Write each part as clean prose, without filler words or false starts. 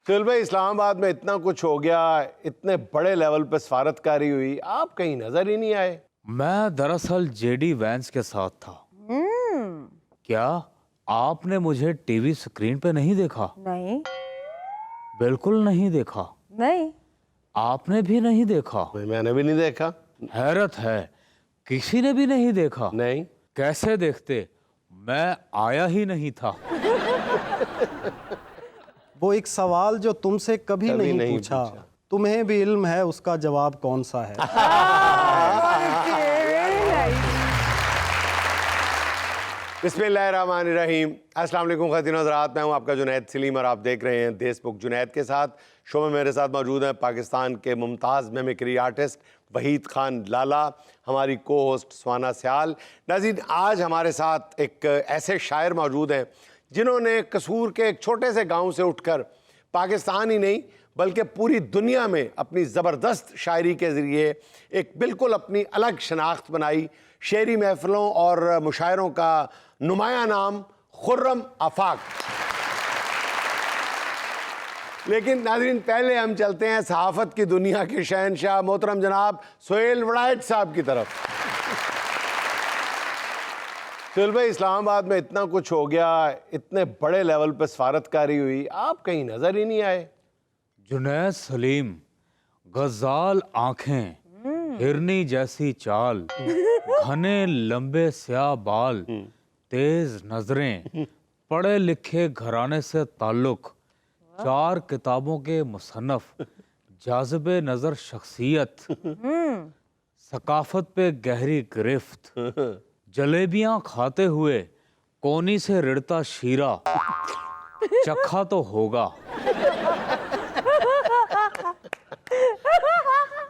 सुहेल भाई, इस्लामाबाद में इतना कुछ हो गया, इतने बड़े लेवल पे सफारतकारी हुई, आप कहीं नजर ही नहीं आए। मैं दरअसल जेडी वैंस के साथ था। क्या आपने मुझे टीवी स्क्रीन पे नहीं देखा? नहीं। बिल्कुल नहीं देखा। नहीं। आपने भी नहीं देखा? मैंने भी नहीं देखा। हैरत है, किसी ने भी नहीं देखा। नहीं। कैसे देखते, मैं आया ही नहीं था। वो एक सवाल जो तुमसे कभी नहीं पूछा, तुम्हें भी इल्म है उसका जवाब कौन सा है? बिस्मिल्लाहिर्रहमानिर्रहीम। अस्सलाम वालेकुम ख़वातीन व हज़रात, मैं हूं आपका जुनैद सलीम और आप देख रहे हैं देशबुक जुनैद के साथ। शो में मेरे साथ मौजूद हैं पाकिस्तान के मुमताज़ मिमिक्री आर्टिस्ट वहीद खान लाला, हमारी को होस्ट सुहाना सयाल। नाज़रीन, आज हमारे साथ एक ऐसे शायर मौजूद हैं जिन्होंने कसूर के एक छोटे से गाँव से उठकर पाकिस्तान ही नहीं बल्कि पूरी दुनिया में अपनी ज़बरदस्त शायरी के ज़रिए एक बिल्कुल अपनी अलग शनाख्त बनाई। शेरी महफ़िलों और मुशायरों का नुमाया नाम खुर्रम आफाक। लेकिन नाज़रीन, पहले हम चलते हैं सहाफ़त की दुनिया के शहनशाह मोहतरम जनाब सुहेल वड़ाइच साहब की तरफ। सुहेल भाई, इस्लामाबाद में इतना कुछ हो गया, इतने बड़े लेवल पे सफारतकारी हुई, आप कहीं नजर ही नहीं आए। जुनैद सलीम, गजाल आंखें, हिरनी जैसी चाल, घने लंबे स्याह बाल, तेज नजरें, पढ़े लिखे घराने से ताल्लुक, 4 किताबों के मुसन्नफ, जाज़िबे नजर शख्सियत, सकाफत पे गहरी गिरफ्त, जलेबियां खाते हुए कोनी से रिड़ता शीरा, चखा तो होगा।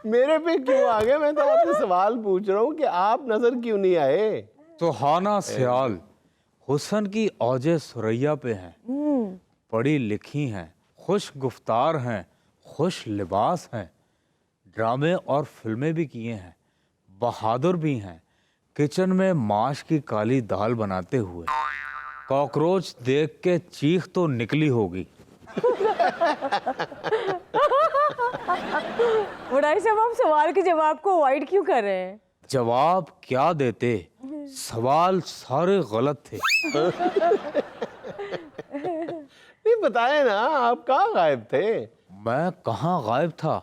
मेरे पे क्यों आ गए? मैं तो आपसे सवाल पूछ रहा हूँ कि आप नजर क्यों नहीं आए। सुहाना सयाल हुस्न की औजे सुरैया पे हैं, पढ़ी लिखी हैं, खुश गुफ्तार हैं, खुश लिबास हैं, ड्रामे और फिल्में भी किए हैं, बहादुर भी हैं, किचन में माश की काली दाल बनाते हुए कॉकरोच देख के चीख तो निकली होगी। वड़ाइच साहब, आप सवाल के जवाब को अवॉइड क्यों कर रहे हैं? जवाब क्या देते, सवाल सारे गलत थे। नहीं बताए ना, आप कहाँ गायब थे? मैं कहाँ गायब था,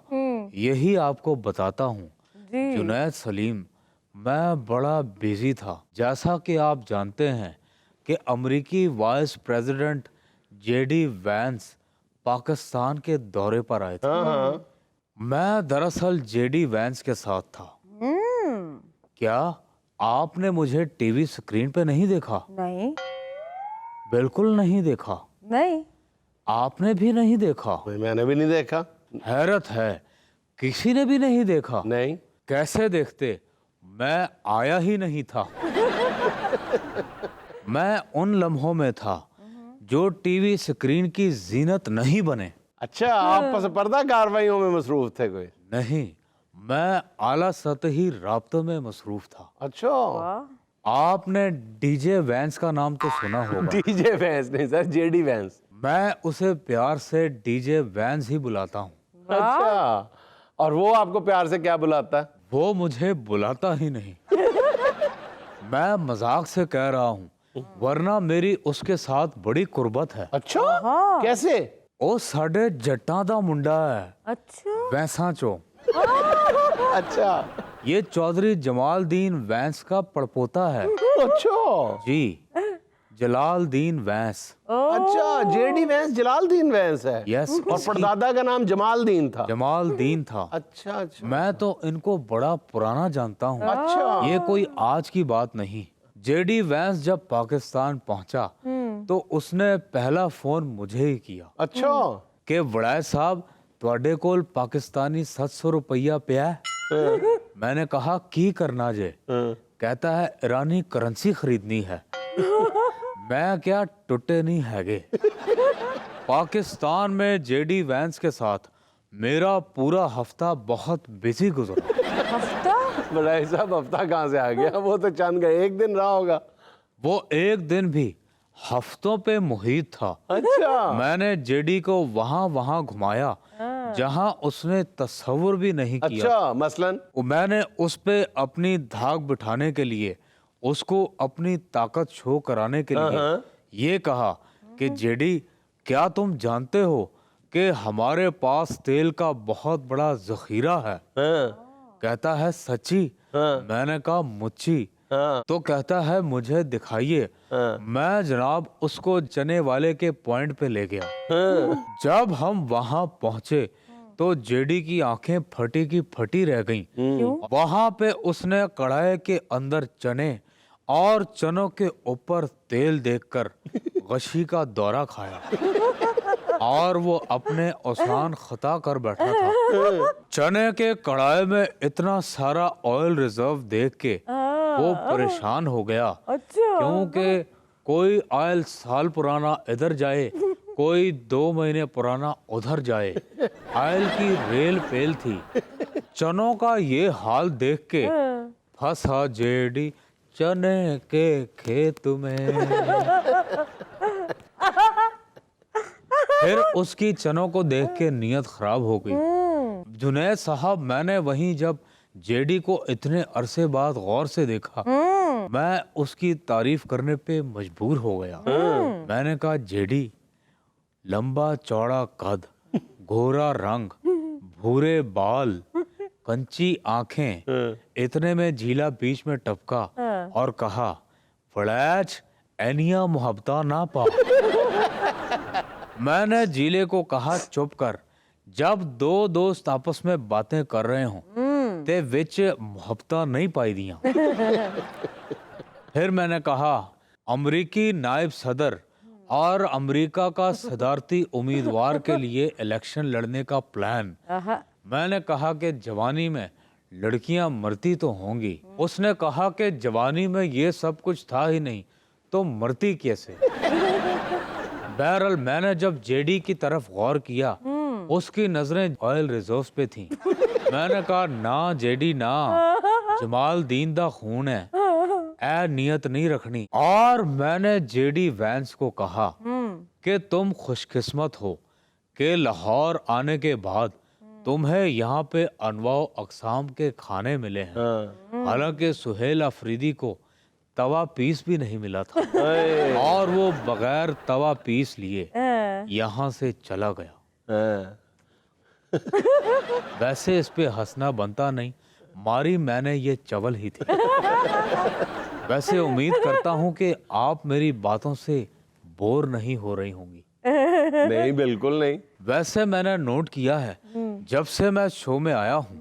यही आपको बताता हूँ। जुनैद सलीम, मैं बड़ा बिजी था। जैसा कि आप जानते हैं कि अमेरिकी vice president JD Vance Pakistan के दौरे पर आए थे। मैं दरअसल जेडी वैंस के साथ था। क्या आपने मुझे टीवी स्क्रीन पे नहीं देखा? नहीं। बिल्कुल नहीं देखा। नहीं। आपने भी नहीं देखा? मैंने भी नहीं देखा। हैरत है, किसी ने भी नहीं देखा। नहीं। कैसे देखते, मैं आया ही नहीं था। मैं उन लम्हों में था जो टीवी स्क्रीन की जीनत नहीं बने। अच्छा, आप पस पर्दा कार्रवाइयों में मसरूफ थे कोई? नहीं, मैं आला सतही राब्तों में मसरूफ था। अच्छा। आपने डीजे वैंस का नाम तो सुना होगा। डीजे वैंस नहीं सर, जेडी वैंस। मैं उसे प्यार से डीजे वैंस ही बुलाता हूँ। अच्छा, और वो आपको प्यार से क्या बुलाता है? वो मुझे बुलाता ही नहीं। मैं मजाक से कह रहा हूँ, वरना मेरी उसके साथ बड़ी कुर्बत है। अच्छा, कैसे? ओ साढ़े जट्टां दा मुंडा है। अच्छा। वैंसा चो। अच्छा। ये चौधरी जमालदीन वैंस का पड़पोता है। अच्छा जी, जलालदीन वैंस। अच्छा, जेडी वैंस जलालदीन वैंस है। यस। और परदादा का नाम जमालदीन था। जमालदीन था। अच्छा अच्छा। मैं तो इनको बड़ा पुराना जानता हूँ। अच्छा। ये कोई आज की बात नहीं। जेडी वैंस जब पाकिस्तान पहुंचा तो उसने पहला फोन मुझे ही किया। अच्छा। कि वड़ाइच साहब, तुहाडे कोल पाकिस्तानी 700 रुपया पिया है? मैंने कहा की करना जे? कहता है ईरानी करेंसी खरीदनी है। मैं क्या टुटे नहीं हैगे। पाकिस्तान में जेडी वैंस के साथ मेरा पूरा हफ्ता बहुत बिजी गुजरा। हफ्ता? बड़ाई साहब, हफ्ता कहाँ से आ गया? वो तो चंद गए, एक दिन रहा होगा। वो एक दिन भी हफ्तों पे मुहित था। अच्छा। मैंने जेडी को वहां वहां घुमाया जहां उसने तस्वुर भी नहीं किया। अच्छा, मसलन? मैंने उस पे अपनी धाक बिठाने के लिए, उसको अपनी ताकत शो कराने के लिए ये कहा कि जेडी, क्या तुम जानते हो कि हमारे पास तेल का बहुत बड़ा जखीरा है? कहता है सच्ची? मैंने कहा मुच्छी। तो कहता है मुझे दिखाइए। मैं जनाब उसको चने वाले के पॉइंट पे ले गया। जब हम वहां पहुंचे तो जेडी की आंखें फटी की फटी रह गईं। वहां पे उसने कढ़ाई के अंदर चने और चनों के ऊपर तेल देखकर गशी का दौरा खाया और वो अपने औसान खता कर बैठा था। चने के कढ़ाई में इतना सारा ऑयल रिजर्व देख के वो परेशान हो गया। अच्छा। क्योंकि कोई ऑयल साल पुराना इधर जाए, कोई 2 महीने पुराना उधर जाए। ऑयल की रेल पेल थी। चनों का ये हाल देख के फंसा जेडी चने के खेत में। फिर उसकी चनों को देख के नीयत खराब हो गई। जुनैद साहब, मैंने वहीं जब जेडी को इतने अरसे बाद गौर से देखा, मैं उसकी तारीफ करने पे मजबूर हो गया। मैंने कहा जेडी, लंबा चौड़ा कद, गोरा रंग, भूरे बाल, कंची आंखें, इतने में झीला बीच में टपका और कहा, फलैच एनिया मुहब्बता ना पा। मैंने झीले को कहा चुप कर। जब 2 दोस्त आपस में बातें कर रहे हों ते विच मुहब्बता नहीं पाई दियां। फिर मैंने कहा, अमरीकी नायब सदर और अमेरिका का सदारती उम्मीदवार के लिए इलेक्शन लड़ने का प्लान। मैंने कहा कि जवानी में लड़कियां मरती तो होंगी। उसने कहा कि जवानी में ये सब कुछ था ही नहीं तो मरती कैसे? बहरहाल मैंने जब जेडी की तरफ गौर किया, उसकी नजरें ऑयल रिजर्व्स पे थीं। मैंने कहा, ना जेडी ना, जमाल दीन दा खून है, ऐ नियत नहीं रखनी। और मैंने जेडी वैंस को कहा कि तुम खुशकिस्मत हो कि लाहौर आने के बाद तुम्हें यहाँ पे अनवाओ अकसाम के खाने मिले हैं। हालांकि सुहेल अफरीदी को तवा पीस भी नहीं मिला था और वो बगैर तवा पीस लिए यहाँ से चला गया। वैसे इस पे हंसना बनता नहीं, मारी मैंने ये चवल ही थी। वैसे उम्मीद करता हूँ कि आप मेरी बातों से बोर नहीं हो रही होंगी। नहीं, बिल्कुल नहीं। वैसे मैंने नोट किया है, जब से मैं शो में आया हूँ,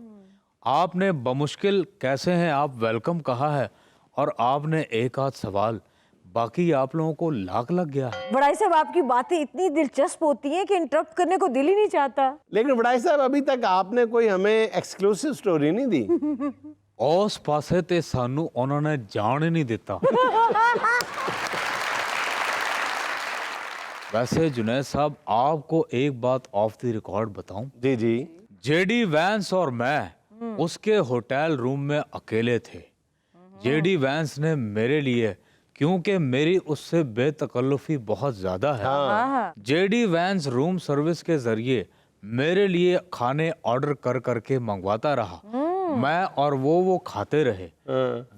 आपने बमुश्किल कैसे हैं आप वेलकम कहा है और आपने एक आध सवाल, बाकी आप लोगों को लाख लग गया है। बड़ाई साहब, आपकी बातें इतनी दिलचस्प होती हैं कि इंटरप्ट करने को दिल ही नहीं चाहता। लेकिन बड़ाई साहब, अभी तक आपने कोई हमें एक्सक्लूसिव स्टोरी नहीं दी। उस पासे ते सानू उन्होंने जान ही नहीं देता। वैसे जुनैद साहब, आपको एक बात ऑफ द रिकॉर्ड बताऊं? जी जी। जेडी वैंस और मैं उसके होटल रूम में अकेले थे। जेडी वैंस ने मेरे लिए, क्योंकि मेरी उससे बेतकल्लुफी बहुत ज्यादा है, जेडी वैंस रूम सर्विस के जरिए मेरे लिए खाने ऑर्डर कर करके मंगवाता रहा। मैं और वो खाते रहे।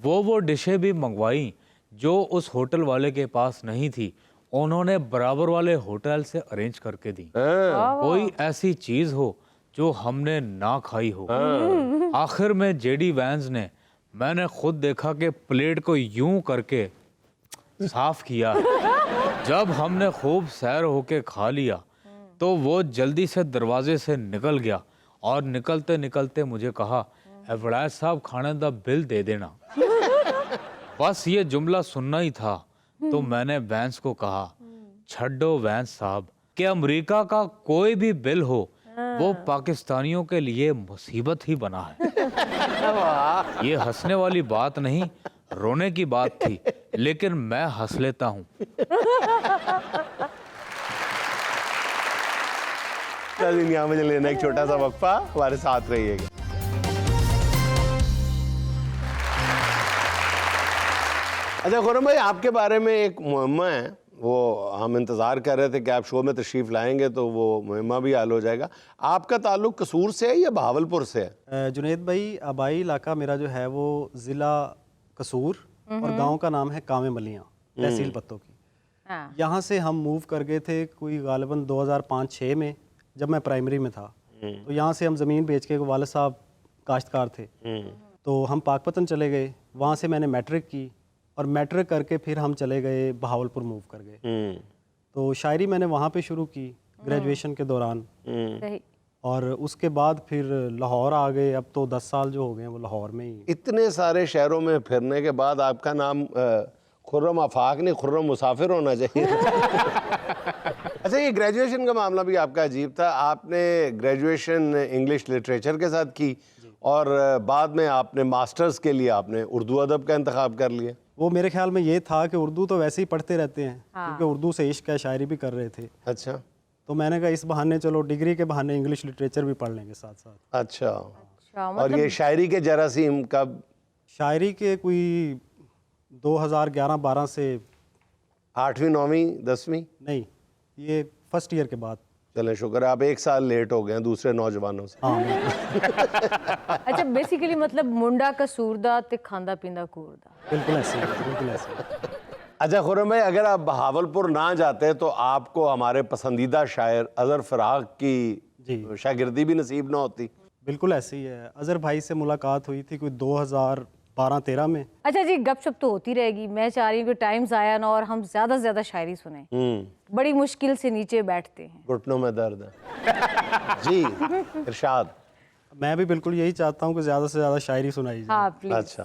वो डिशें भी मंगवाई जो उस होटल वाले के पास नहीं थी, उन्होंने बराबर वाले होटल से अरेंज करके दी। कोई ऐसी चीज हो जो हमने ना खाई हो। आखिर में जेडी वैंस ने, मैंने खुद देखा कि प्लेट को यूं करके साफ किया। जब हमने खूब सैर होके खा लिया तो वो जल्दी से दरवाजे से निकल गया और निकलते निकलते मुझे कहा, वड़ैच साहब खाने दा बिल दे देना। बस ये जुमला सुनना ही था तो मैंने वैंस को कहा, छड्डो वैंस साहब, कि अमेरिका का कोई भी बिल हो वो पाकिस्तानियों के लिए मुसीबत ही बना है। ये हंसने वाली बात नहीं, रोने की बात थी, लेकिन मैं हंस लेता हूँ। यहाँ मुझे लेना एक छोटा सा वक्फा, हमारे साथ रहिएगा। अच्छा खुर्रम भाई, आपके बारे में एक मुअम्मा है वो हम इंतज़ार कर रहे थे कि आप शो में तशरीफ़ लाएंगे तो वो मुहिम्मा भी हाल हो जाएगा। आपका ताल्लुक कसूर से है या बहावलपुर से है? जुनैद भाई, आबाई इलाका मेरा जो है वो ज़िला कसूर और गांव का नाम है कामे मलियाँ, तहसील पत्तों की। हाँ। यहाँ से हम मूव कर गए थे कोई गालिबन 2005-06 में, जब मैं प्राइमरी में था। तो यहाँ से हम ज़मीन बेच के, वालिद साहब काश्तकार थे, तो हम पाकपतन चले गए। वहाँ से मैंने मैट्रिक की और मैट्रिक करके फिर हम चले गए बहावलपुर मूव कर गए। तो शायरी मैंने वहाँ पे शुरू की ग्रेजुएशन के दौरान, सही। और उसके बाद फिर लाहौर आ गए। अब तो 10 साल जो हो गए वो लाहौर में ही। इतने सारे शहरों में फिरने के बाद आपका नाम खुर्रम आफाक नहीं, खुर्रम मुसाफिर होना चाहिए। अच्छा, ये ग्रेजुएशन का मामला भी आपका अजीब था। आपने ग्रेजुएशन इंग्लिश लिटरेचर के साथ की और बाद में आपने मास्टर्स के लिए आपने उर्दू अदब का इंतखाब कर लिया। वो मेरे ख्याल में ये था कि उर्दू तो वैसे ही पढ़ते रहते हैं, क्योंकि उर्दू से इश्क है, शायरी भी कर रहे थे। अच्छा। तो मैंने कहा इस बहाने चलो डिग्री के बहाने इंग्लिश लिटरेचर भी पढ़ लेंगे साथ साथ। अच्छा। अच्छा, और ये शायरी के जरासीम कब? शायरी के कोई 2011-12 से। 8वीं 9वीं 10वीं? नहीं, ये फर्स्ट ईयर के बाद। चले शुक्र है, आप 1 साल लेट हो गए हैं दूसरे नौजवानों से। हाँ, अच्छा, बेसिकली मतलब मुंडा कसूर दा ते खांदा पींदा कूर दा। बिल्कुल ऐसे ही, बिल्कुल ऐसे ही। अच्छा खुर्रम भाई, अगर आप बहावलपुर ना जाते तो आपको हमारे पसंदीदा शायर अजहर फराक की शागिर्दी भी नसीब ना होती। बिल्कुल ऐसे ही है। अजहर भाई से मुलाकात हुई थी कोई 2012-13 में। अच्छा जी, गपशप तो होती रहेगी। मैं चाह रही हूँ कि टाइम्स आया ना और हम ज्यादा से ज्यादा शायरी सुने। बड़ी मुश्किल से नीचे बैठते हैं, घुटनों में दर्द है। जी इरशाद। मैं भी बिल्कुल यही चाहता हूँ कि ज़्यादा से ज़्यादा शायरी सुनाई जाए। हाँ प्लीज। अच्छा,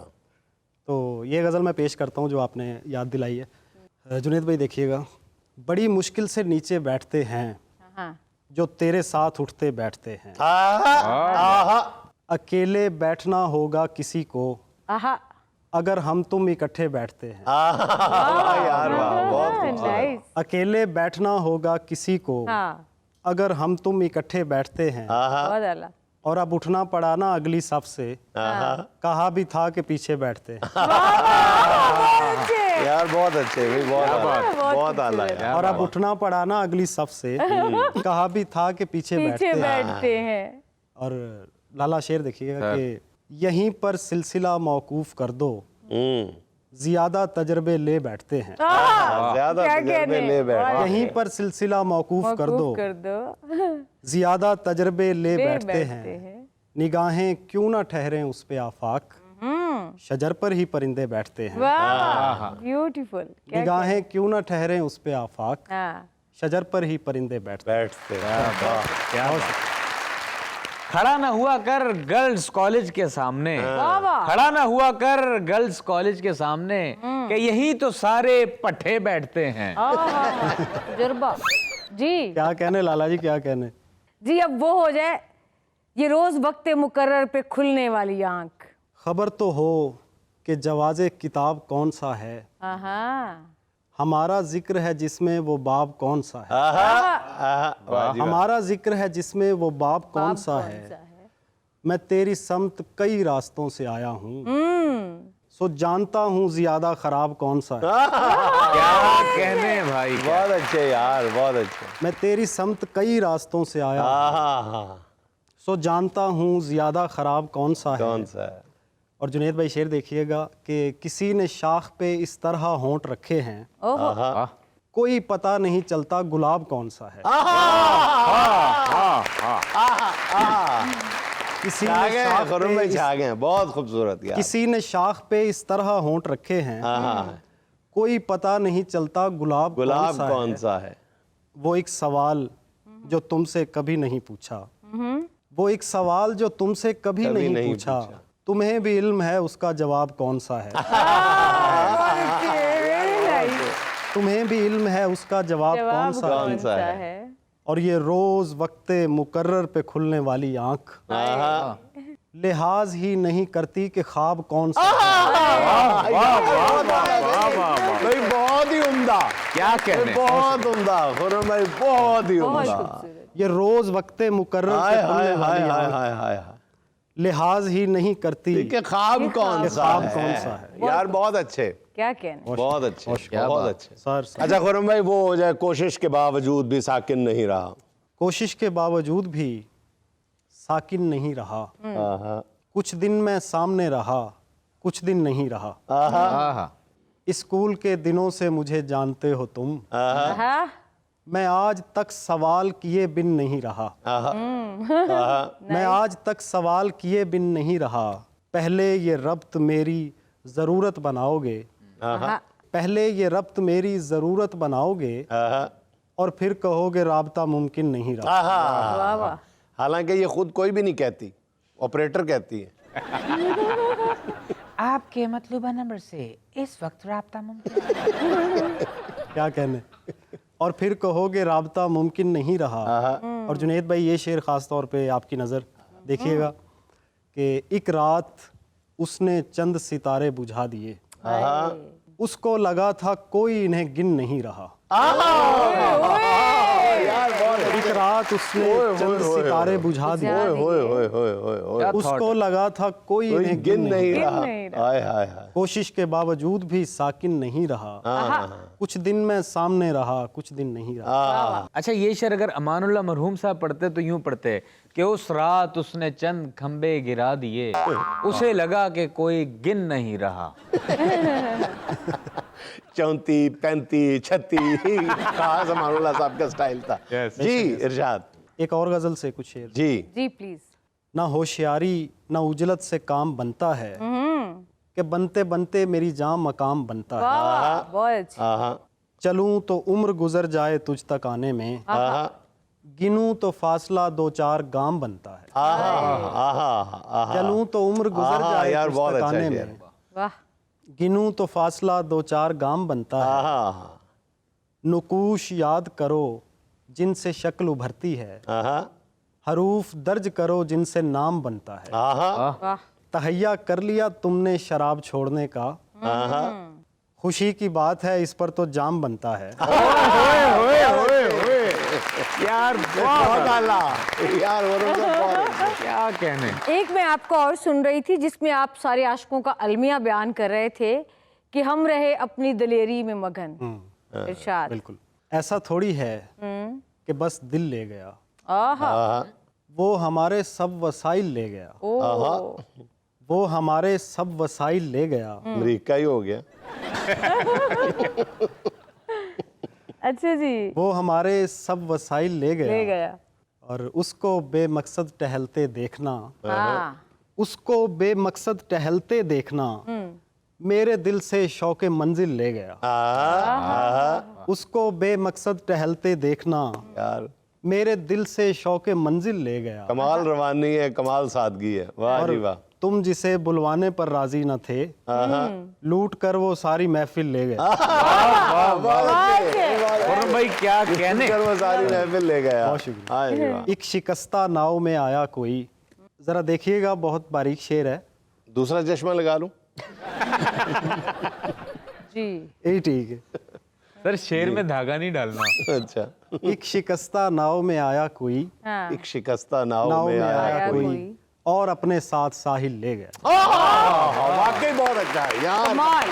तो ये गज़ल मैं पेश करता हूँ जो आपने याद दिलाई है। जुनैद भाई देखिएगा। बड़ी मुश्किल से नीचे बैठते हैं हाँ। जो तेरे साथ उठते बैठते हैं। आहा, अकेले बैठना होगा किसी को आहा। अगर हम तुम इकट्ठे बैठते हैं। वाह यार वाह, बहुत खूबसूरत। नाइस। अकेले बैठना होगा किसी को हाँ, अगर हम तुम इकट्ठे बैठते हैं। बहुत आला। और अब उठना पड़ा ना अगली सफ से, कहा भी था कि पीछे बैठते हैं। यार बहुत अच्छे भाई, बहुत आला यार। और अब उठना पड़ा ना अगली सफ से, कहा भी था कि पीछे पीछे बैठते हैं। बैठते हैं। और लाला शेर देखिएगा कि यहीं पर सिलसिला मौकूफ कर दो, ज्यादा तजर्बे ले बैठते हैं। ज्यादा क्या तजर्बे कहने? ले बैठे। यहीं पर सिलसिला मौकूफ कर दो, मौकूफ कर दो। ज्यादा तजर्बे ले ले बैठते बैठते हैं। हैं। निगाहें क्यों ना ठहरें उस पे आफाक, शजर पर ही परिंदे बैठते हैं। वाह, ब्यूटीफुल। निगाहें क्यों ना ठहरें उस पे आफाक, हाँ। शजर पर ही परिंदे बैठते हैं। बैठते। खड़ा ना हुआ कर गर्ल्स कॉलेज के सामने, वाह वाह। खड़ा ना हुआ कर गर्ल्स कॉलेज के सामने, कि यही तो सारे पट्टे बैठते हैं। तजुर्बा जी। क्या कहने लाला जी, क्या कहने। जी अब वो हो जाए, ये रोज वक्त मुकर्रर पे खुलने वाली आंख। खबर तो हो कि जवाज़े किताब कौन सा है, हमारा जिक्र है जिसमें वो बाब कौन सा है। हमारा जिक्र है जिसमें वो बाब कौन सा है। मैं तेरी समत कई रास्तों से आया हूँ, सो जानता हूँ ज्यादा खराब कौन सा है। क्या कहने भाई, बहुत अच्छे यार, बहुत अच्छे। मैं तेरी समत कई रास्तों से आया हूँ, सो जानता हूँ ज्यादा खराब कौन सा है। कौन सा है। और जुनैद भाई शेर देखिएगा कि किसी ने शाख पे इस तरह होंठ रखे हैं, कोई पता नहीं चलता गुलाब कौन सा है। किसी ने शाख पे इस- बहुत खूबसूरत यार। किसी ने शाख पे इस तरह होंठ रखे हैं, कोई पता नहीं चलता गुलाब कौन सा है। वो एक सवाल जो तुमसे कभी नहीं पूछा, वो एक सवाल जो तुमसे कभी नहीं पूछा, तुम्हें भी इल्म है उसका जवाब कौन सा है। तुम्हें भी इल्म है उसका जवाब कौन सा है। और ये रोज वक्ते मुकर्रर पे खुलने वाली आंख लिहाज ही नहीं करती कि ख्वाब कौन सा है। भाई बहुत ही उम्दा, क्या कहने, बहुत उम्दा खुर्रम भाई, बहुत ही उम्दा। ये रोज वक्ते मुकर्रर पे खुलने वाली आंख लिहाज ही नहीं करती कि ख्वाब कौन सा है। यार बहुत अच्छे। क्या कहना। बहुत अच्छे, क्या बहुत बात। अच्छे। सर अच्छा खुर्रम भाई, वो हो जाए कोशिश के बावजूद भी साकिन नहीं रहा। कोशिश के बावजूद भी साकिन नहीं रहा, आहा, कुछ दिन मैं सामने रहा, कुछ दिन नहीं रहा। आहा, आहा स्कूल के दिनों से मुझे जानते हो तुम, हाँ, मैं आज तक सवाल किए बिन नहीं रहा। आहा, आहा, मैं आज तक सवाल किए बिन नहीं रहा। पहले ये रब्त मेरी ज़रूरत बनाओगे, आहा, पहले ये रब्त मेरी ज़रूरत बनाओगे, आहा, और फिर कहोगे राबता मुमकिन नहीं रहा। आहा। वाह वाह। हालांकि ये खुद कोई भी नहीं कहती, ऑपरेटर कहती है। आपके मतलूबा नंबर से इस वक्त राब्ता मुमकिन है। क्या कहने। और फिर कहोगे राबता मुमकिन नहीं रहा। और जुनैद भाई, ये शेर ख़ास तौर पे आपकी नज़र देखिएगा कि एक रात उसने चंद सितारे बुझा दिए, उसको लगा था कोई इन्हें गिन नहीं रहा। एक रात उसने चंद सितारे बुझा दिए, ओए होए होए होए होए होए, क्या उसको thought लगा था कोई कोई इन्हें गिन नहीं गिन रहा। नहीं रहा। हाय हाय हाय। कोशिश के बावजूद भी साकिन नहीं रहा। कुछ दिन मैं सामने रहा, कुछ दिन नहीं रहा। अच्छा, ये शेर अगर अमानुल्लाह मरहूम साहब पढ़ते तो यूं पढ़ते कि उस रात उसने चंद खंबे गिरा दिए, उसे लगा कि कोई गिन नहीं रहा। 34, 35, 36 कहाँ से मानुल्लाह साहब का स्टाइल था। जी इरशाद। एक और गजल से कुछ शेर। जी जी प्लीज। ना होशियारी ना उजलत से काम बनता है, कि बनते बनते मेरी जान मकाम बनता है। वाह वाह, बहुत अच्छी। आहा, चलूं तो उम्र गुजर जाए तुझ तक आने में, आहा, गिनूं तो फासला 2-4 गाम बनता है। आहा, आहा, आहा। चलूं तो उम्र गुजर आहा, जाए यार, तुझ बहुत तक अच्छा आने शेर। में, वाह। गिनूं तो फासला 2-4 गाम बनता है। आहा, आहा, नुकूश याद करो जिनसे शक्ल उभरती है, आहा, हरूफ दर्ज करो जिनसे नाम बनता है। आहा, वाह। तहैया कर लिया तुमने शराब छोड़ने का, आहा। खुशी की बात है इस पर तो जाम बनता है। यार बहुत आला यार, वो तो बहुत क्या कहने। एक मैं आपको और सुन रही थी जिसमें आप सारे आशिकों का अलमिया बयान कर रहे थे कि हम रहे अपनी दलेरी में मगन। इरशाद। बिल्कुल ऐसा थोड़ी है कि बस दिल ले गया, आहा। वो हमारे सब वसाइल ले गया, ओ। वो हमारे सब वसाइल ले गया। अमेरिका ही हो गया। अच्छा जी। वो हमारे सब वसाइल ले ले गया, गया। और उसको बेमकसद टहलते देखना, हाँ। उसको बेमकसद टहलते देखना मेरे दिल से शौक़े मंजिल ले गया। आहा, उसको बेमकसद टहलते देखना यार मेरे दिल से शौक़े मंजिल ले गया। कमाल रवानी है, कमाल सादगी है। वाह जी वाह। तुम जिसे बुलवाने पर राजी न थे, लूट कर वो सारी महफिल ले गया। खुर्रम भाई क्या कहने। कर वो सारी महफिल ले गया। बहुत शुक्रिया। हाँ जी वाह। एक शिकस्ता नाव में आया कोई, जरा देखिएगा बहुत बारीक शेर है। दूसरा चश्मा लगा लूं। जी। यही ठीक है। सर शेर में धागा नहीं डालना। अच्छा। एक शिकस्ता नाव में आया कोई, हाँ। एक शिकस्ता नाव नाव में में आया आया कोई। कोई, और अपने साथ साहिल ले गया। वाकई बहुत अच्छा है यार। कमाल।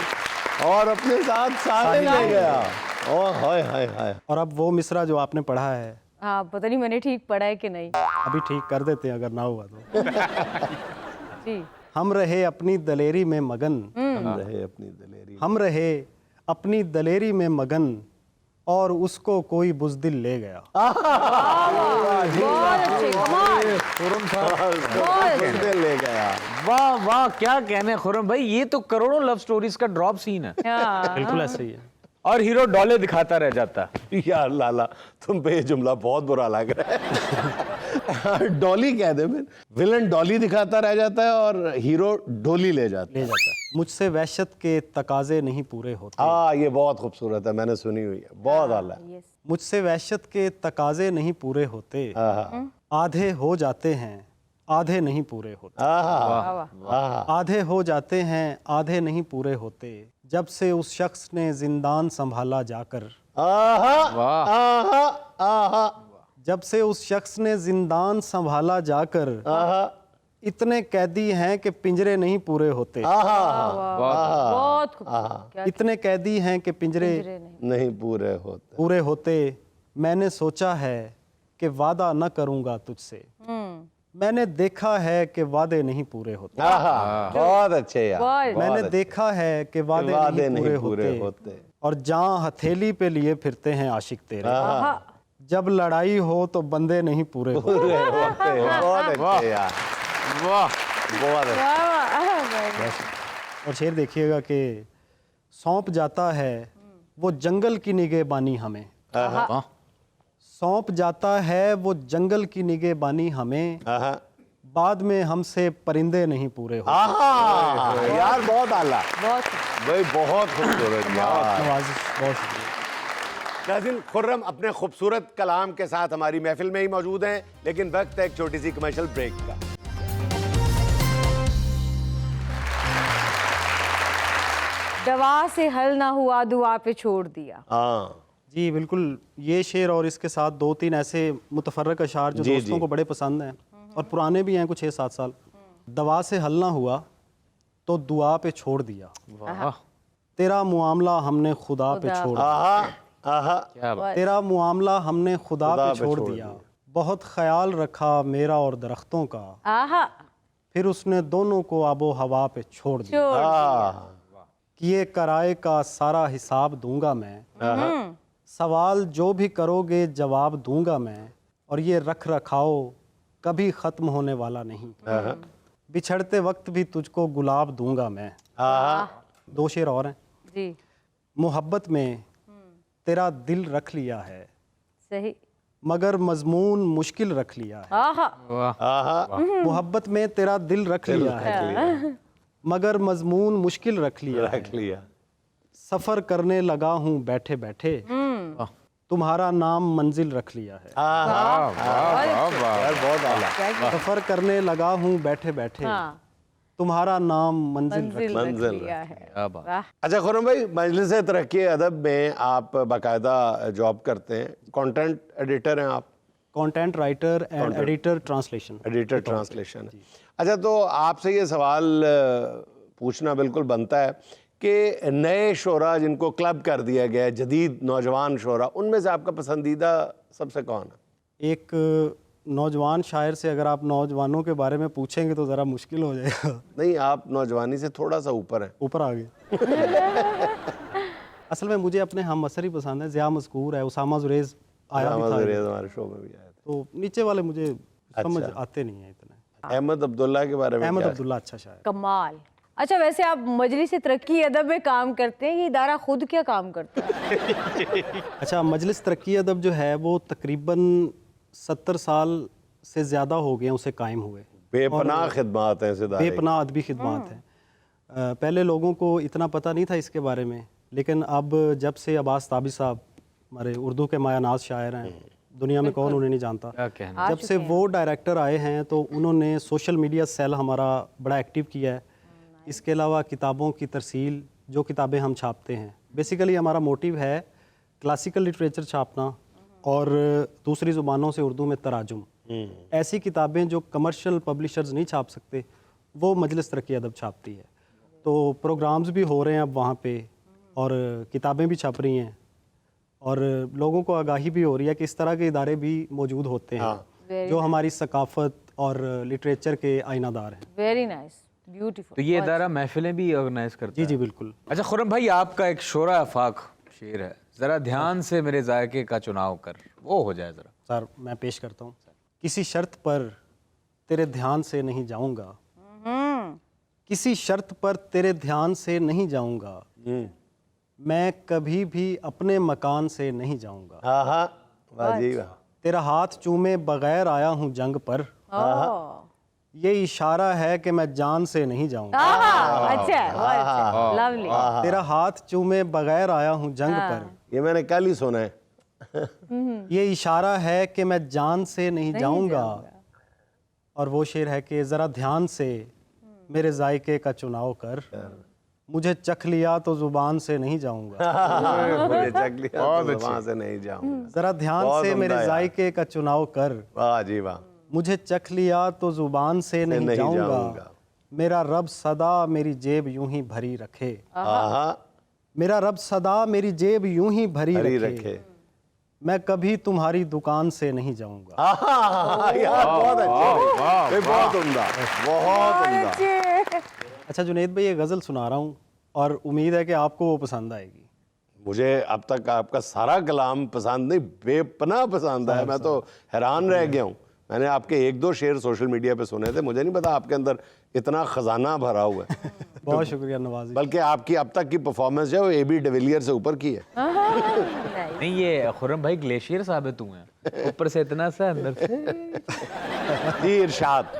और अपने साथ साहिल ले गया। ओह हाय हाय हाय। और अब वो मिसरा जो आपने पढ़ा है, हाँ, पता नहीं मैंने ठीक पढ़ा है कि नहीं। अभी ठीक कर देते हैं अगर ना हुआ तो। जी। हम रहे अपनी दलेरी में मगन, हम रहे अपनी दलेरी। हम रहे अपनी दलेरी में मगन, और उसको कोई बुज़दिल ले गया। बहुत अच्छे। कमाल। बहुत अच्छे। ले गया। वाह वाह, क्या कहने खुर्रम भाई, ये तो करोड़ों लव स्टोरीज का ड्रॉप सीन है। हाँ। बिल्कुल ऐसे ही है। और हीरो डोले दिखाता रह जाता है। यार लाला, तुम पे ये जुमला बहुत बुरा लग रहा है। डॉली कह दे फिर। विलन डॉली दिखाता रह जाता है और हीरो डोली ले जाता है। मुझसे वहशत के तकाजे नहीं पूरे होते, हाँ, ये बहुत खूबसूरत है, मैंने सुनी हुई है, बहुत आला है। यस। मुझसे वहशत के तकाजे नहीं पूरे होते, आधे हो जाते हैं आधे नहीं पूरे होते, वाह वाह। आधे हो जाते हैं आधे नहीं पूरे होते, जब से उस शख्स ने जिंदान संभाला जाकर, आहा, वाह। आहा, आहा, जब से उस शख्स ने जिंदान संभाला जाकर, आहा, इतने कैदी हैं कि पिंजरे नहीं पूरे होते। बहुत खूबसूरत। क्या इतने कैदी हैं कि पिंजरे नहीं पूरे होते। पूरे होते। मैंने सोचा है कि वादा न करूंगा तुझसे। मैंने देखा है कि वादे नहीं पूरे होते। बहुत अच्छे यार। बहुत। मैंने देखा है कि वादे नहीं पूरे होते। और जहाँ हथेली पे लिए फिरते हैं आशिक तेरे। जब लड़ाई हो तो बंदे नहीं पूरे होते। पूरे होते हैं। बहुत अच्छे यार, वाह बहुत अच्छे। और शेर देखिएगा कि सौंप जाता है वो जंगल की निगहबानी हमें। वाह सौंप जाता है वो जंगल की निगहबानी हमें। बाद में हमसे परिंदे नहीं पूरे होते। यार बहुत आला बहुत भाई, बहुत खूबसूरत यार। नवाजिश, बहुत शुक्रिया। नाज़रीन, खुर्रम अपने खूबसूरत कलाम के साथ हमारी महफिल में ही मौजूद हैं, लेकिन वक्त है एक छोटी सी कमर्शियल ब्रेक का। दवा से हल ना हुआ दुआ पे छोड़ दिया। हाँ जी बिल्कुल, ये शेर और इसके साथ 2-3 ऐसे मुतफर्रक अशार जो जी, दोस्तों जी। को बड़े पसंद हैं और पुराने भी हैं कुछ 6-7 साल। दवा से हल ना हुआ तो दुआ पे छोड़ दिया। वाह तेरा मुआमला हमने खुदा पे छोड़ दिया। आहा क्या बात। तेरा मुआमला हमने खुदा पे छोड़ दिया। बहुत ख्याल रखा मेरा और दरख्तों का। आहा फिर उसने दोनों को आबो हवा पे छोड़ दिया। छोड़ किए कराए का सारा हिसाब दूंगा मैं। सवाल जो भी करोगे जवाब दूंगा मैं। और ये रख रखाओ कभी ख़त्म होने वाला नहीं। बिछड़ते वक्त भी तुझको गुलाब दूंगा मैं। 2 शेर और हैं। जी मोहब्बत में तेरा दिल रख लिया है सही। मगर मजमून मुश्किल रख लिया है। आहा वाह मोहब्बत में तेरा दिल रख लिया है मगर मजमून मुश्किल रख लिया है। रख लिया। सफ़र करने लगा हूँ बैठे बैठे। तुम्हारा नाम मंजिल रख लिया है। यार बहुत आला। सफ़र करने लगा हूँ बैठे बैठे। हाँ तुम्हारा नाम मंजिल रख मंजिल मंजिल रख लिया है। क्या बात। वाह अच्छा खुर्रम भाई, मजलिस तरक्की अदब में आप बाकायदा जॉब करते हैं, कंटेंट एडिटर हैं आप? Content writer and editor translation. Editor translation. अच्छा, तो आपसे ये सवाल पूछना बिल्कुल बनता है कि नए शोरा जिनको क्लब कर दिया गया है, जदीद नौजवान शोरा, उनमें से आपका पसंदीदा सबसे कौन है? एक नौजवान शायर से अगर आप नौजवानों के बारे में पूछेंगे तो ज़रा मुश्किल हो जाएगा। नहीं, आप नौजवानी से थोड़ा सा ऊपर हैं। ऊपर आ गए। असल में मुझे अपने हम असर ही पसंद है। ज़िया मज़कूर है, उसामा जुरेज़ आया भी था, हमारे शो में भी आए थे। तो नीचे वाले मुझे समझ आते नहीं है इतने। अहमद अब्दुल्ला के बारे में अहमद क्या? अब्दुल्ला अच्छा शायर। कमाल। अच्छा वैसे आप मजलिस तरक्की अदब में काम करते हैं, ये इदारा खुद क्या काम करता है? अच्छा, मजलिस तरक्की अदब जो है वो तकरीबन 70 साल से ज़्यादा हो गए उसे कायम हुए। बेपनाह खिदमात हैं इस इदारे की। बेपनाह अदबी खिदमात हैं। पहले लोगों को इतना पता नहीं था इसके बारे में, लेकिन अब जब से अब्बास ताबी साहब हमारे उर्दू के मायानाज शायर हैं, दुनिया में कौन उन्हें नहीं जानता, क्या कहना। जब से वो डायरेक्टर आए हैं तो उन्होंने सोशल मीडिया सेल हमारा बड़ा एक्टिव किया है। इसके अलावा किताबों की तरसील, जो किताबें हम छापते हैं, बेसिकली हमारा मोटिव है क्लासिकल लिटरेचर छापना और दूसरी ज़ुबानों से उर्दू में तराजुम। ऐसी किताबें जो कमर्शियल पब्लिशर्स नहीं छाप सकते, वो मजलिस तरक्की अदब छापती है। तो प्रोग्राम्स भी हो रहे हैं अब वहाँ पे, और किताबें भी छप रही हैं, और लोगों को आगाही भी हो रही है कि इस तरह के इदारे भी मौजूद होते हैं जो हमारी सकाफ़त और लिटरेचर के आईनादार हैं। Very nice, beautiful. तो ये इदारा महफिलें भी ऑर्गेनाइज करता जी है? जी बिल्कुल। अच्छा खुर्रम भाई, आपका एक शोरा आफाक शेर है, जरा ध्यान से मेरे जायके का चुनाव कर, वो हो जाए जरा। सर मैं पेश करता हूँ। किसी शर्त पर तेरे ध्यान से नहीं जाऊँगा, किसी शर्त पर तेरे ध्यान से नहीं जाऊँगा, मैं कभी भी अपने मकान से नहीं जाऊँगा। हाँ, वाह जी वाह। तेरा हाथ चूमे बगैर आया हूँ जंग पर, ये इशारा है कि मैं जान से नहीं जाऊँगा। अच्छा, बहुत अच्छा, लवली। तेरा हाथ चूमे बगैर आया हूँ जंग पर, ये मैंने कल ही सुना है। ये इशारा है कि मैं जान से नहीं जाऊँगा। और वो शेर है कि ज़रा ध्यान से मेरे जायके का चुनाव कर, मुझे चख लिया तो ज़ुबान से नहीं जाऊँगा। मुझे चख लिया तो वहाँ से नहीं जाऊँगा। ज़रा ध्यान बहुत से उम्दा मेरे यार। जायके का चुनाव कर, वाह जी वाह। मुझे चख लिया तो जुबान से नहीं जाऊंगा, मेरा रब सदा मेरी जेब यूं ही भरी रखे, आहा, मेरा रब सदा मेरी जेब यूं ही भरी हरी रखे, रखे। मैं कभी तुम्हारी दुकान से नहीं जाऊंगा। आहा, यार बहुत अच्छे, ये बहुत उम्दा, बहुत उम्दा। अच्छा जुनैद भाई, ये गज़ल सुना रहा हूँ और उम्मीद है कि आपको वो पसंद आएगी। मुझे अब तक आपका सारा कलाम पसंद नहीं, बेपनाह पसंद है। मैं तो हैरान रह गया हूँ। मैंने आपके एक दो शेर सोशल मीडिया पे सुने थे, मुझे नहीं पता आपके अंदर इतना खजाना भरा हुआ है। बहुत शुक्रिया नवाजी। बल्कि आपकी अब तक की परफॉर्मेंस जो है वो AB डिविलियर से ऊपर की है। नहीं, ये खुर्रम भाई ग्लेशियर साबित हुए हैं, ऊपर से इतना सा, अंदर से। जी इरशाद।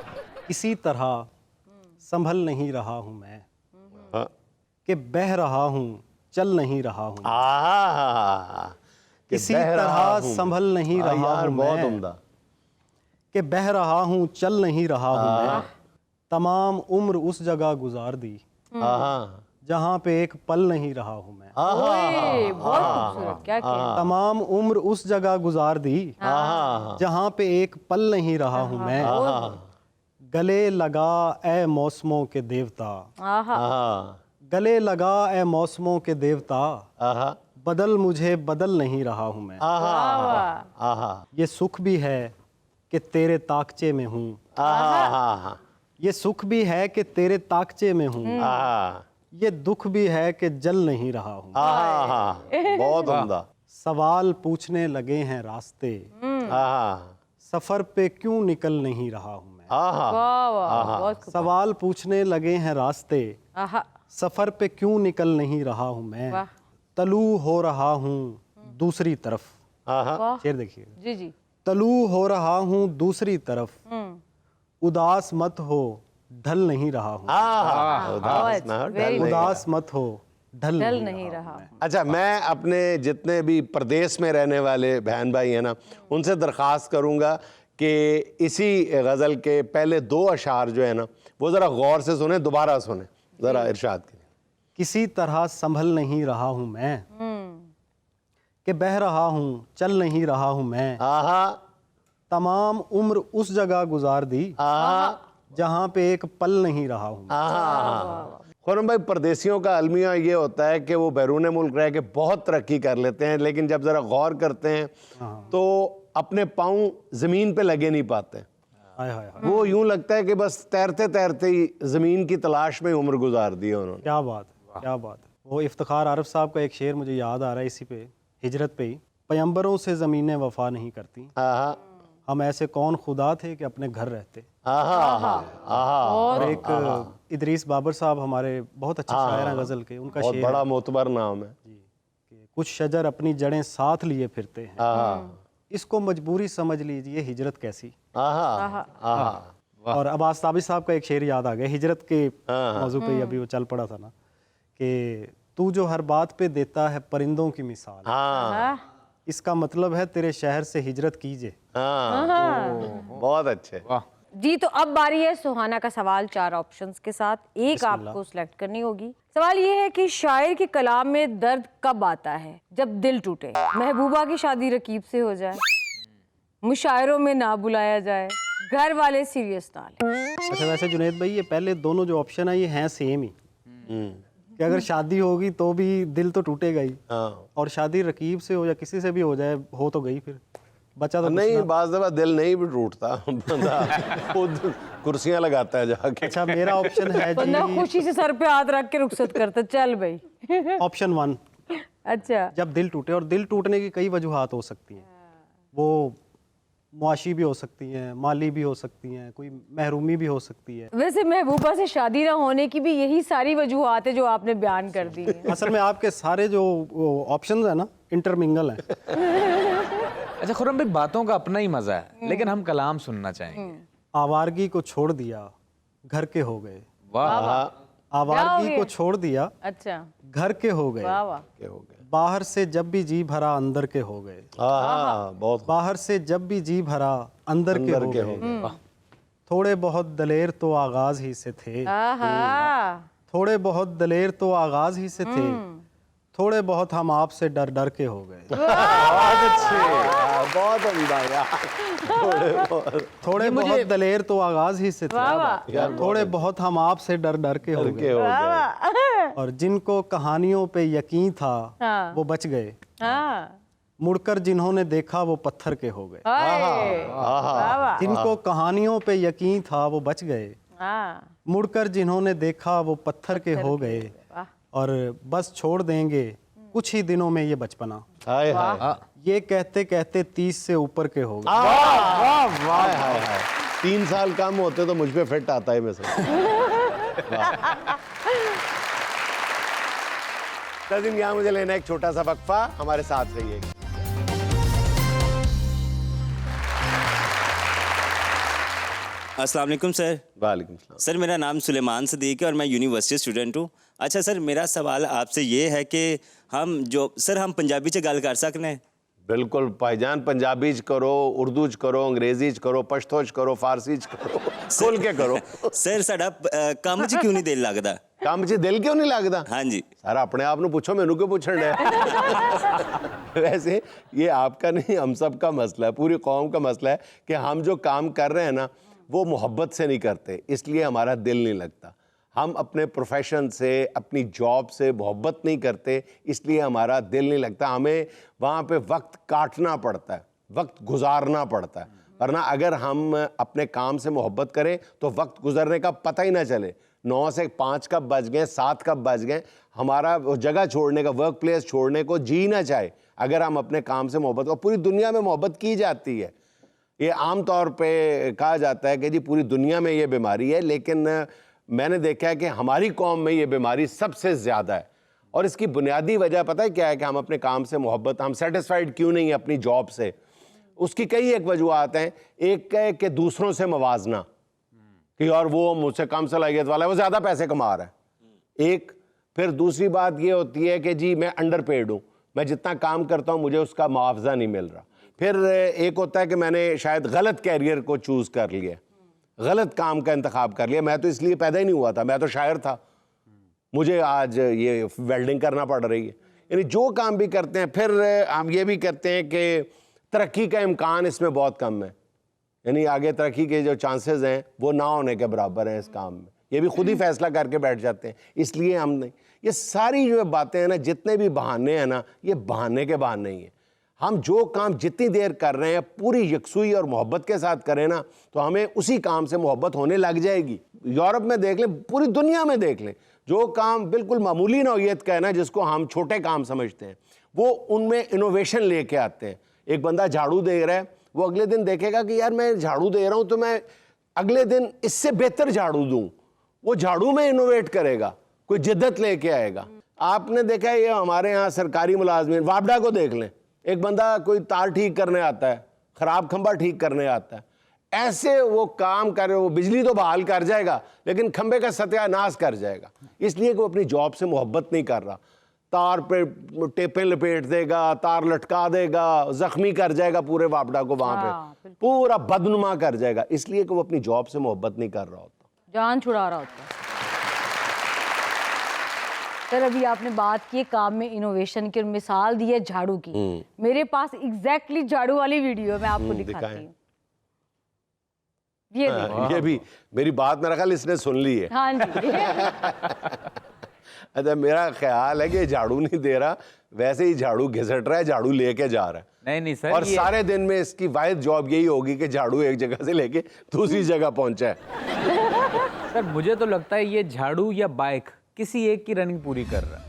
इसी तरह संभल नहीं रहा हूँ मैं, हाँ। कि बह रहा हूँ चल नहीं रहा हूँ, आहा, कि इसी बह रहा तरह हूँ। संभल नहीं हाँ रहा यार, हूँ बहुत मैं, उम्दा। कि बह रहा हूँ चल नहीं रहा हूँ मैं, तमाम उम्र उस जगह गुजार दी आहा, जहाँ पे एक पल नहीं रहा हूँ मैं, ओए, बहुत खूबसूरत, क्या किया। तमाम उम्र उस जगह गुजार दी आहा, जहाँ पे एक पल नहीं रहा हूँ मैं, गले लगा ए मौसमों के देवता, आहा, आहा, गले लगा ए मौसमों के देवता, आहा, बदल मुझे बदल नहीं रहा हूँ मैं, आहा, आहा, ये सुख भी है कि तेरे ताकचे में हूँ, आहा, ये सुख भी है कि तेरे ताकचे में हूँ, आहा, ये दुख भी है कि जल नहीं रहा हूँ, आहा, बहुत उम्दा। सवाल पूछने लगे हैं रास्ते, आहा, सफर पे क्यों निकल नहीं रहा हूँ मैं, आहा, वाह वाह, बहुत खूब। सवाल पूछने लगे हैं रास्ते, आहा, सफर पे क्यों निकल नहीं रहा हूँ मैं, वाह। तलू हो रहा हूँ दूसरी तरफ, आहा, शेर देखिए, जी जी। तलू हो रहा हूँ दूसरी तरफ, उदास मत हो ढल नहीं रहा हूँ, आहा, उदास ना हो, very ढल नहीं। उदास मत हो ढल डल नहीं नहीं रहा। अच्छा, मैं अपने जितने भी प्रदेश में रहने वाले बहन भाई हैं ना, उनसे दरख्वास्त करूंगा कि इसी गज़ल के पहले दो अशार जो है ना वो ज़रा गौर से सुने, दोबारा सुने, ज़रा इरशाद करें। किसी तरह संभल नहीं रहा हूँ मैं, कि बह रहा हूँ चल नहीं रहा हूँ मैं, आहा, तमाम उम्र उस जगह गुजार दी आहा, जहाँ पे एक पल नहीं रहा हूँ मैं। आहा। खुर्रम भाई, परदेशियों का अलमिया ये होता है कि वो बैरून मुल्क रह के बहुत तरक्की कर लेते हैं, लेकिन जब ज़रा गौर करते हैं तो अपने पाँव ज़मीन पे लगे नहीं पाते। हाय हाय हाय, वो यूं लगता है कि बस तैरते तैरते ही ज़मीन की तलाश में उम्र गुजार दी है उन्होंने। क्या बात है, क्या बात है। वो इफ्तिखार आरिफ साहब का एक शेर मुझे याद आ रहा है इसी पे, हिजरत पे ही, पयंबरों से ज़मीनें वफा नहीं करती, आहा, हम ऐसे कौन खुदा थे कि अपने घर रहते। आहा, आहा, और एक इदरीस बाबर साहब हमारे बहुत अच्छे शायर हैं गज़ल के, उनका बहुत शेर बड़ा मोतबर नाम है। जी, कि कुछ शजर अपनी जड़ें साथ लिए फिरते हैं, आहा, इसको मजबूरी समझ लीजिए हिजरत कैसी। आहा, आहा, और अब्बास ताबिश साहब का एक शेर याद आ गया, हिजरत के मौजू पे ही अभी वो चल पड़ा था ना, कि तू जो हर बात पे देता है परिंदों की मिसाल, हाँ, इसका मतलब है तेरे शहर से हिजरत कीजिए। हाँ, बहुत अच्छे। वाह, जी, तो अब बारी है सुहाना का सवाल 4 ऑप्शंस के साथ, एक आपको सिलेक्ट करनी होगी। सवाल ये है कि शायर के कलाम में दर्द कब आता है? जब दिल टूटे, महबूबा की शादी रकीब से हो जाए, मुशायरों में ना बुलाया जाए, घर वाले सीरियस ना लें। अच्छा, वैसे जुनैद भाई ये पहले दोनों जो ऑप्शन है ये हैं सेम ही, कि अगर शादी होगी तो भी दिल तो टूटेगा ही, हाँ, और शादी रकीब से हो या किसी से भी हो जाए, हो तो गई, फिर बचा तो कुछ नहीं, ना। बाज़ दफ़ा दिल नहीं भी टूटता, बंदा खुद कुर्सियां लगाता है जाके। अच्छा, मेरा ऑप्शन है बंदा जी खुशी से सर पे हाथ रख के रुखसत करता, चल भाई। ऑप्शन 1, अच्छा, जब दिल टूटे। और दिल टूटने की कई वजूहात हो सकती हैं, वो मुआशी भी हो सकती हैं, माली भी हो सकती हैं, कोई महरूमी भी हो सकती है। वैसे महबूबा से शादी ना होने की भी यही सारी वजूहात है जो आपने बयान कर दी है। असल में आपके सारे जो ऑप्शंस हैं ना इंटरमिंगल हैं। अच्छा खुर्रम भाई, बातों का अपना ही मजा है, लेकिन हम कलाम सुनना चाहेंगे। आवारगी को छोड़ दिया घर के हो गए, वाह, आवारगी को छोड़ दिया अच्छा, घर के हो गए, वाह वाह, के हो गए। बाहर से जब भी जी भरा अंदर के हो गए, हाँ, बहुत बाहर से जब भी जी भरा अंदर के हो गए, थोड़े बहुत दलेर तो आगाज ही से थे, आहा, थोड़े बहुत दलेर तो आगाज ही से थे, थोड़े बहुत हम आपसे डर डर के हो गए। बहुत अच्छे, बहुत उम्दा यार। थोड़े बहुत दलेर तो आगाज ही से थे, यार थोड़े बहुत हम आपसे डर डर के हो के गए। हो गए। और जिनको कहानियों पे यकीन था हाँ। वो बच गए, हाँ मुड़कर जिन्होंने देखा वो पत्थर के हो गए। हाय, वाह वाह, जिनको कहानियों पे यकीन था वो बच गए, हाँ मुड़कर जिन्होंने देखा वो पत्थर के हो गए। वाह। और बस छोड़ देंगे कुछ ही दिनों में ये बचपना, हाय हाय ये कहते कहते 30 से ऊपर के हो गए। वाह वाह हाय हाय 3 साल कम होते तो मुझ पे फिट आता है मैं नाज़रीन, यहाँ मुझे लेना एक छोटा सा वक्फा, हमारे साथ रहिए। अस्सलाम वालेकुम सर। वालेकुम सलाम। सर मेरा नाम सुलेमान सदीक है और मैं यूनिवर्सिटी स्टूडेंट हूँ। अच्छा सर, मेरा सवाल आपसे ये है कि हम पंजाबी च गल कर सकते हैं? बिल्कुल भाईजान, पंजाबी च करो, उर्दू च करो, अंग्रेजी च करो, पश्तो च करो, फारसी च करो, खोल के करो। सर साडा काम च क्यों नहीं दिल लगदा? काम च दिल क्यों नहीं लगता? हाँ जी सर अपने आप ਨੂੰ पूछो, मैनू क्यों पूछन रहे? वैसे ये आपका नहीं, हम सब का मसला है, पूरी कौम का मसला है कि हम जो काम कर रहे हैं ना वो मोहब्बत से नहीं करते, इसलिए हमारा दिल नहीं लगता। हम अपने प्रोफेशन से, अपनी जॉब से मोहब्बत नहीं करते, इसलिए हमारा दिल नहीं लगता। हमें वहाँ पे वक्त काटना पड़ता है, वक्त गुजारना पड़ता है। वरना अगर हम अपने काम से मोहब्बत करें तो वक्त गुजरने का पता ही ना चले। 9 से 5 कब बज गए, 7 कब बज गए, हमारा वो जगह छोड़ने का, वर्क प्लेस छोड़ने को जी ना चाहे अगर हम अपने काम से मोहब्बत। और पूरी दुनिया में मोहब्बत की जाती है। ये आम तौर पे कहा जाता है कि जी पूरी दुनिया में ये बीमारी है, लेकिन मैंने देखा है कि हमारी कौम में ये बीमारी सबसे ज़्यादा है। और इसकी बुनियादी वजह पता है क्या है? कि हम अपने काम से मोहब्बत, हम सेटिस्फाइड क्यों नहीं है अपनी जॉब से। उसकी कई एक वजूहत हैं। एक है कि दूसरों से मवाजना, कि और वो मुझसे कम सलाहियत वाला है, वो ज़्यादा पैसे कमा रहा है। एक फिर दूसरी बात ये होती है कि जी मैं अंडर पेड हूँ, मैं जितना काम करता हूँ मुझे उसका मुआवजा नहीं मिल रहा। फिर एक होता है कि मैंने शायद गलत कैरियर को चूज़ कर लिया, गलत काम का इंतखाब कर लिया। मैं तो इसलिए पैदा ही नहीं हुआ था, मैं तो शायर था, मुझे आज ये वेल्डिंग करना पड़ रही है। यानी जो काम भी करते हैं, फिर हम ये भी कहते हैं कि तरक्की का इम्कान इसमें बहुत कम है, यानी आगे तरक्की के जो चांसेस हैं वो ना होने के बराबर हैं इस काम में। ये भी खुद ही फैसला करके बैठ जाते हैं, इसलिए हम नहीं। ये सारी जो बातें हैं ना, जितने भी बहाने हैं ना, ये बहाने के बहाने ही हैं। हम जो काम जितनी देर कर रहे हैं पूरी यकसुई और मोहब्बत के साथ करें ना, तो हमें उसी काम से मोहब्बत होने लग जाएगी। यूरोप में देख लें, पूरी दुनिया में देख लें, जो काम बिल्कुल मामूली नौइयत का है ना, जिसको हम छोटे काम समझते हैं, वो उनमें इनोवेशन लेके आते हैं। एक बंदा झाड़ू दे रहा है, वो अगले दिन देखेगा कि यार मैं झाड़ू दे रहा हूँ तो मैं अगले दिन इससे बेहतर झाड़ू दूँ। वो झाड़ू में इनोवेट करेगा, कोई जिद्दत लेके आएगा। आपने देखा है ये हमारे यहाँ सरकारी मुलाजमीन, वापडा को देख लें, एक बंदा कोई तार ठीक करने आता है, ख़राब खंबा ठीक करने आता है, ऐसे वो काम करे, वो बिजली तो बहाल कर जाएगा लेकिन खंबे का सत्यानाश कर जाएगा, इसलिए कि वो अपनी जॉब से मोहब्बत नहीं कर रहा। तार पे टेपें लपेट देगा, तार लटका देगा, जख्मी कर जाएगा पूरे वापडा को, वहाँ पे पूरा बदनुमा कर जाएगा, इसलिए कि वो अपनी जॉब से मोहब्बत नहीं कर रहा होता, जान छुड़ा रहा होता है। सर अभी आपने बात की काम में इनोवेशन की और मिसाल दी है झाड़ू की। मेरे पास एग्जैक्टली झाड़ू वाली वीडियो मैं आपको दिखाती हूँ। ये भी मेरी बात मेरा ख्याल इसने सुन ली है। हाँ जी। अच्छा, मेरा ख्याल है कि झाड़ू नहीं दे रहा, वैसे ही झाड़ू घिसट रहा है, झाड़ू लेके जा रहा है। नहीं सर, और सारे दिन में इसकी वाहिद जॉब यही होगी कि झाड़ू एक जगह से लेके दूसरी जगह पहुंचा है। सर मुझे तो लगता है ये झाड़ू या बाइक किसी एक की रनिंग पूरी कर रहा है।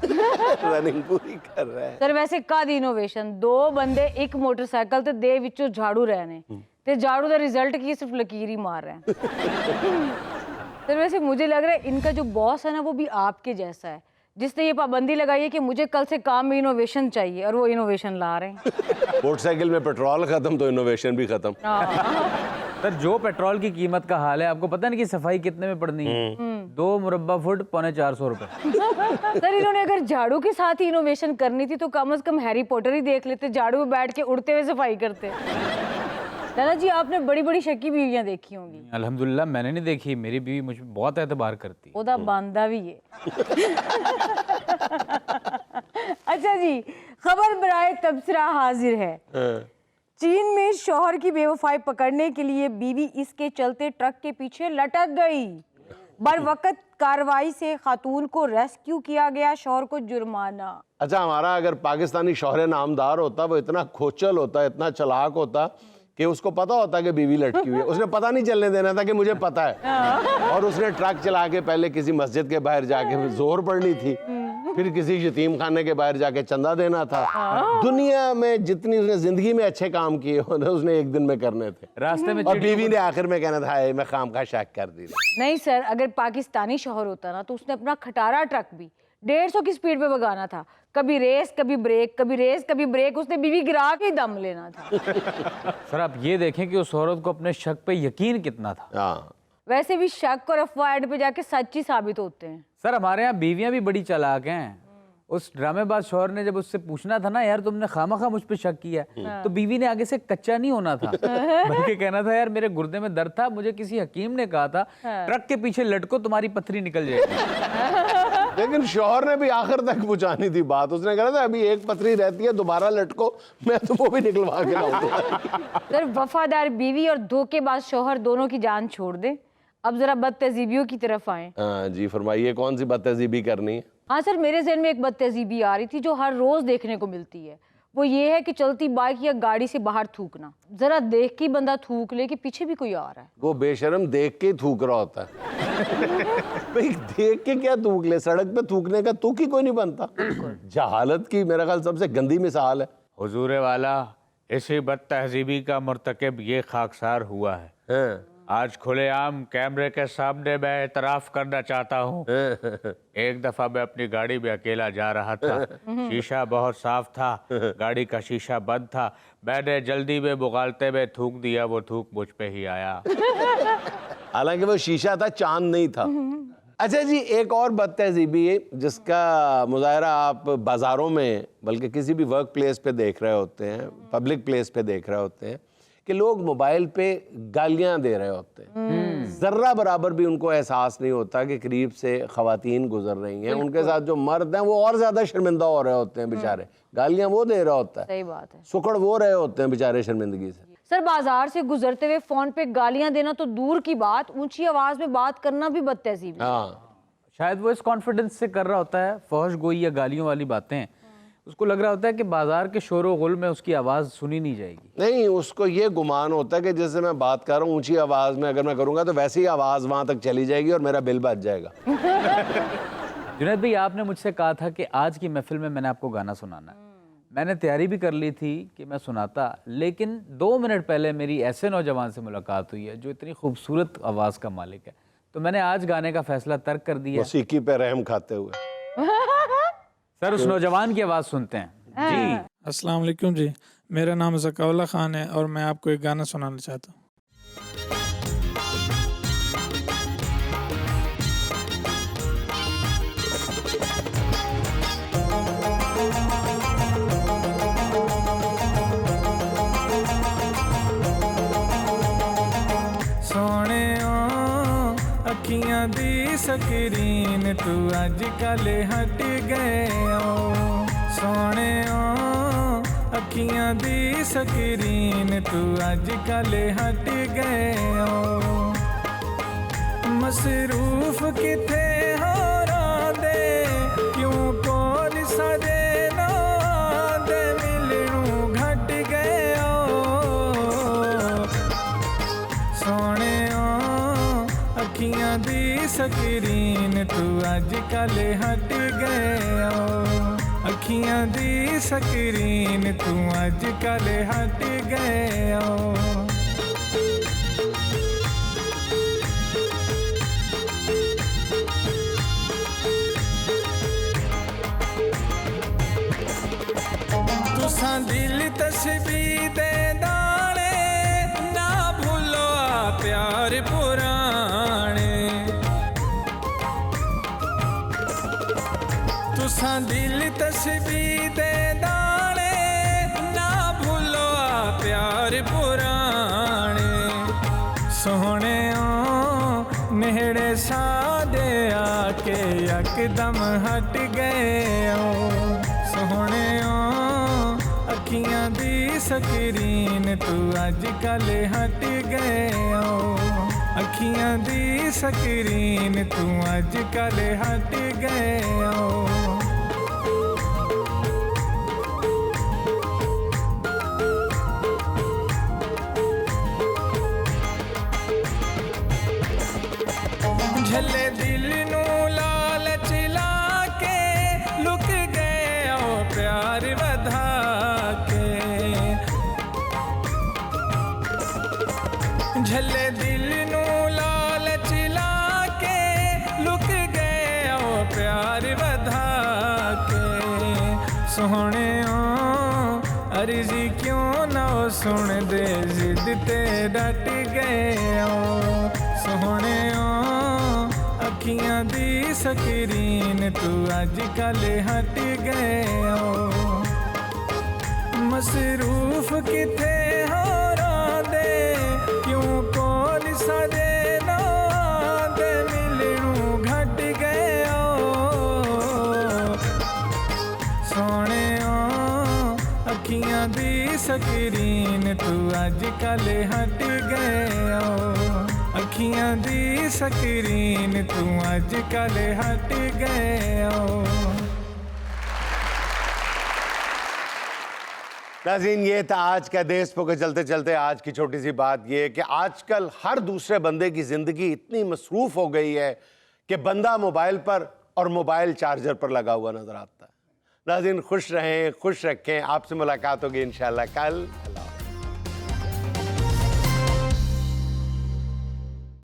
रनिंग पूरी कर रहा है। सर वैसे कद इनोवेशन, दो बंदे एक मोटरसाइकिल ते दे विचों झाड़ू रहने ते झाड़ू का रिजल्ट की सिर्फ लकीर ही मार रहे हैं। सर वैसे मुझे लग रहा है इनका जो बॉस है ना वो भी आपके जैसा है, जिसने ये पाबंदी लगाई है कि मुझे कल से काम में इनोवेशन चाहिए, और वो इनोवेशन ला रहे हैं। मोटरसाइकिल में पेट्रोल खत्म तो इनोवेशन भी खत्म। सर जो पेट्रोल की कीमत का हाल है, आपको पता नहीं कि सफाई कितने में पड़नी है? 2 मुरब्बा फुट 450 रुपए। सर इन्होंने अगर झाड़ू के साथ ही इनोवेशन करनी थी तो कम से कम हैरी पॉटर ही देख लेते, झाड़ू में बैठ के उड़ते हुए सफाई करते। दादा जी आपने बड़ी बड़ी शक्की बीवियां देखी होंगी। अल्हम्दुलिल्लाह मैंने नहीं देखी, मेरी बीवी मुझ पे बहुत एतबार करती है। ओदा बांदा भी है। अच्छा जी, खबर बराए तबसरा हाजिर है। चीन में शौहर की बेवफाई पकड़ने के लिए बीवी इसके चलते ट्रक के पीछे लटक गई। बरवकत कार्रवाई से खातून को रेस्क्यू किया गया, शौहर को जुर्माना। अच्छा, हमारा अगर पाकिस्तानी शौहर नामदार होता, वो इतना खोचल होता, इतना चालाक होता कि उसको पता होता कि बीवी लटकी हुई है, उसने पता नहीं चलने देना था कि मुझे पता है। और उसने ट्रक चला के पहले किसी मस्जिद के बाहर जाके जोर पड़नी थी, फिर किसी यतीम खाने के बाहर जाके चंदा देना था। दुनिया में जितनी उसने जिंदगी में अच्छे काम किए उसने एक दिन में करने थे। रास्ते में और बीवी ने आखिर में कहना था मैं खाम खा शक कर दी। नहीं सर, अगर पाकिस्तानी शौहर होता ना तो उसने अपना खटारा ट्रक भी 150 की स्पीड पे भगाना था। कभी रेस कभी ब्रेक, कभी रेस कभी ब्रेक, उसने बीवी गिरा के ही दम लेना था। सर आप ये देखें कि उस औरत को अपने शक पे यकीन कितना था। हाँ, वैसे भी शक और अफवाह एंड पे जाके सच्ची साबित होते हैं। सर हमारे यहाँ बीवियां भी बड़ी चालाक हैं। उस ड्रामेबाज शौहर ने जब उससे पूछना था ना, यार तुमने खामखा मुझ पे शक किया, तो बीवी ने आगे से कच्चा नहीं होना था, बल्कि कहना था यार मेरे गुर्दे में दर्द था, मुझे किसी हकीम ने कहा था ट्रक के पीछे लटको तुम्हारी पथरी निकल जाएगी। लेकिन शौहर ने भी आखिर तक पहुंचानी थी बात। उसने कहा था अभी एक पथरी रहती है, दोबारा लटको, मैं तुमको भी निकलवा के लाऊंगा। सर वफादार बीवी और धोखेबाज शौहर दोनों की जान छोड़ दे। अब जरा बदतहजीबियों की तरफ आए। हाँ जी, फरमाइए कौन सी बदतहजीबी करनी है? हाँ सर, मेरे जहन में एक बदतहजीबी आ रही थी जो हर रोज देखने को मिलती है। वो ये है कि चलती बाइक या गाड़ी से बाहर थूकना। जरा देख के बंदा थूक ले कि पीछे भी कोई आ रहा है। वो बेशरम देख के ही थूक रहा होता है। भाई देख के क्या थूक ले, सड़क पे थूकने का तुक ही कोई नहीं बनता। जहालत की मेरा ख्याल सबसे गंदी मिसाल है। हुजूर वाला, इसी बदतहजीबी का मुर्तकब ये खाकसार हुआ है। हाँ। आज खुलेआम कैमरे के सामने मैं एतराफ करना चाहता हूँ। एक दफा मैं अपनी गाड़ी में अकेला जा रहा था, शीशा बहुत साफ था, गाड़ी का शीशा बंद था, मैंने जल्दी में बुगालते में थूक दिया, वो थूक मुझ पे ही आया। हालांकि वो शीशा था, चांद नहीं था। अच्छा जी, एक और बदतहजीबी है जिसका मुजाहरा आप बाजारों में, बल्कि किसी भी वर्क प्लेस पे देख रहे होते हैं, पब्लिक प्लेस पे देख रहे होते हैं कि लोग मोबाइल पे गालियां दे रहे होते हैं। जर्रा बराबर भी उनको एहसास नहीं होता कि करीब से खवातीन गुजर रही हैं, उनके साथ जो मर्द हैं वो और ज्यादा शर्मिंदा हो रहे होते हैं बेचारे। गालियां वो दे रहा होता है, सही बात है। सुकड़ वो रहे होते हैं बेचारे शर्मिंदगी से। सर बाजार से गुजरते हुए फोन पे गालियां देना तो दूर की बात, ऊंची आवाज में बात करना भी बदतहजीबी। हाँ, शायद वो इस कॉन्फिडेंस से कर रहा होता है फहश गोई या गालियों वाली बातें। उसको लग रहा होता है कि बाजार के शोर गुल में उसकी आवाज़ सुनी नहीं जाएगी। नहीं, उसको ये गुमान होता है कि जैसे मैं बात कर रहा हूँ ऊंची आवाज़ में, अगर मैं करूँगा तो वैसी ही आवाज़ वहाँ तक चली जाएगी और मेरा बिल बच जाएगा। जुनैद भाई, आपने मुझसे कहा था कि आज की महफिल में मैंने आपको गाना सुनाना है। मैंने तैयारी भी कर ली थी कि मैं सुनाता, लेकिन 2 मिनट पहले मेरी ऐसे नौजवान से मुलाकात हुई है जो इतनी खूबसूरत आवाज़ का मालिक है, तो मैंने आज गाने का फैसला तर्क कर दिया। मौसीकी पे रहम खाते हुए सर उस नौजवान की आवाज़ सुनते हैं जी। अस्सलाम वालेकुम जी, मेरा नाम ज़काउल्लाह खान है और मैं आपको एक गाना सुनाना चाहता हूँ। सोने अखियां दी स्क्रीन तू अजकल हट गए हो, सोने अखियां दी स्क्रीन तू अजकल हट गए हो, मसरूफ किथे हो रांदे क्यों कोल सजे ना दे मिलनू घट गए हो, सोने अखियां दी स्क्रीन तू अजकल हट गए हो, अखियां दी स्क्रीन तू अजकल हट गए हो। तुसां दिल तस्बीह दे दाने ना भूलो प्यार पुराने, तुसां दिल तस्बीह दे दाने ना भूलो प्यार पुराने, सोहने नेड़े सादे आके यकदम हट गए हो, अखियां दी स्क्रीन तू अजकल हट गए हो, अखियां दी स्क्रीन तू अजकल हट गए हो। झले दिल नू लालच ला के लुक गए ओ प्यार वधा के, झले दिल नू लालच ला के लुक गए ओ प्यार वधा के। सोहणे अर्जी क्यों ना सुन दे जिद ते डट गए ओ, सोहणे अखियां दी स्क्रीन तू अजकल हट गए हो। मसरूफ किथे हो दे क्यों कोल सदे ना दे मिलनू घट गए हो। सोने अखियां दी स्क्रीन तू अजकल हट गए हो, अखियां दी स्क्रीन तू अजकल हट गए हो। नाज़रीन, ये था आज का देश के चलते चलते आज की छोटी सी बात ये है कि आजकल हर दूसरे बंदे की ज़िंदगी इतनी मसरूफ़ हो गई है कि बंदा मोबाइल पर और मोबाइल चार्जर पर लगा हुआ नज़र आता है। नाज़रीन, खुश रहें, खुश रखें। आपसे मुलाकात होगी इंशाल्लाह कल।